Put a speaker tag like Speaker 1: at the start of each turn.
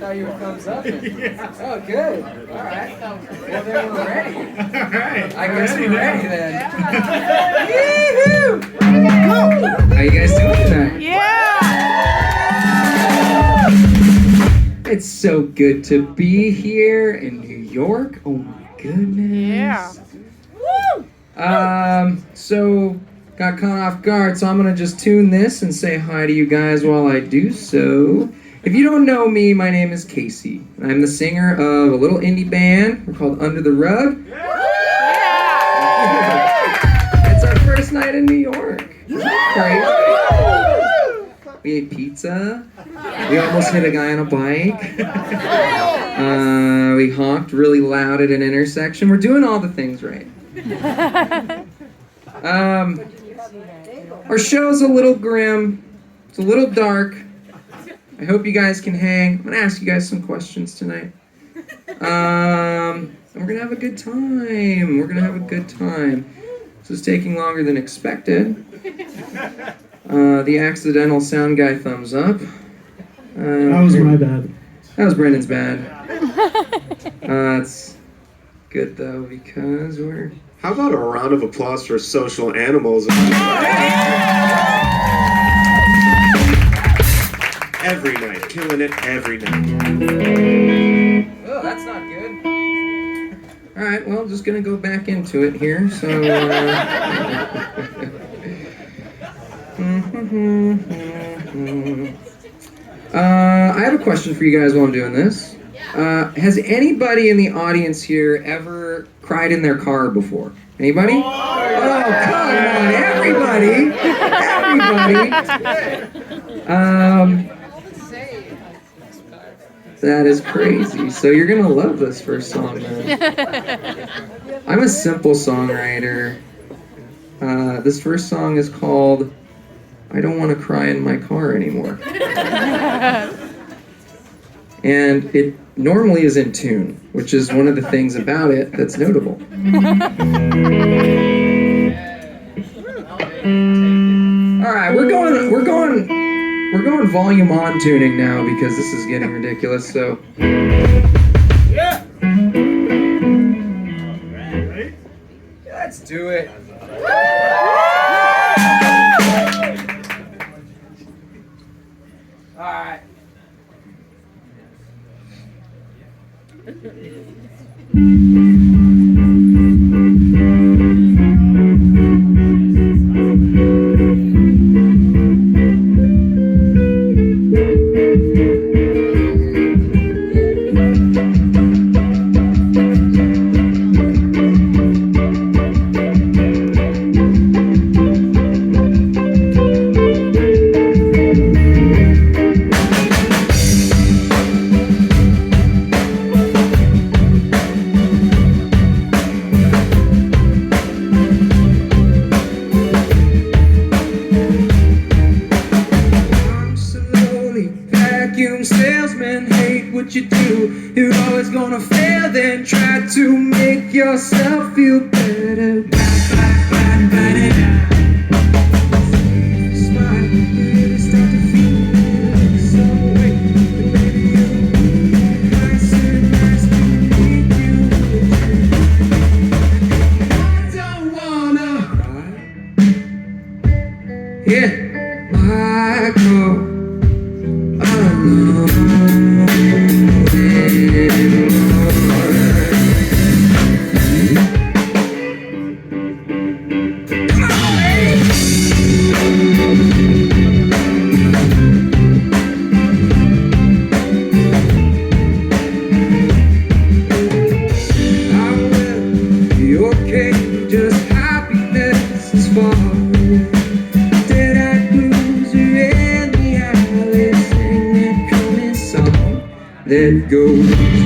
Speaker 1: saw you were thumbs up. Oh, good. All right. Well, then we're ready.
Speaker 2: All right.
Speaker 1: I guess we're ready then.
Speaker 3: Woo!
Speaker 1: How you guys doing tonight?
Speaker 3: Yeah!
Speaker 1: It's so good to be here in New York. Oh my goodness.
Speaker 3: Yeah.
Speaker 1: So got caught off guard, so I'm gonna just tune this and say hi to you guys while I do so. If you don't know me, my name is Casey. I'm the singer of a little indie band. We're called Under the Rug.
Speaker 3: Yeah!
Speaker 1: It's our first night in New York. Crazy. We ate pizza. We almost hit a guy on a bike. We honked really loud at an intersection. We're doing all the things right. Our show's a little grim. It's a little dark. I hope you guys can hang. I'm gonna ask you guys some questions tonight. And we're gonna have a good time. We're gonna have a good time. This is taking longer than expected. The accidental sound guy thumbs up.
Speaker 2: That was my bad.
Speaker 1: That was Brendan's bad. It's good though because we're.
Speaker 4: How about a round of applause for Social Animals? Every night, killing it every night.
Speaker 1: Oh, that's not good. All right, well, just gonna go back into it here. So, I have a question for you guys while I'm doing this. Has anybody in the audience here ever cried in their car before? Anybody? Oh, come on, everybody! Everybody! That is crazy. So you're gonna love this first song, then. I'm a simple songwriter. This first song is called "I Don't Want to Cry in My Car Anymore," and it normally is in tune, which is one of the things about it that's notable. All right, we're going volume on tuning now because this is getting ridiculous. So.
Speaker 2: Yeah.
Speaker 1: Let's do it. All right. Salesmen hate what you do. You're always gonna fail, then try to make yourself feel better. Yeah, I go. Let go.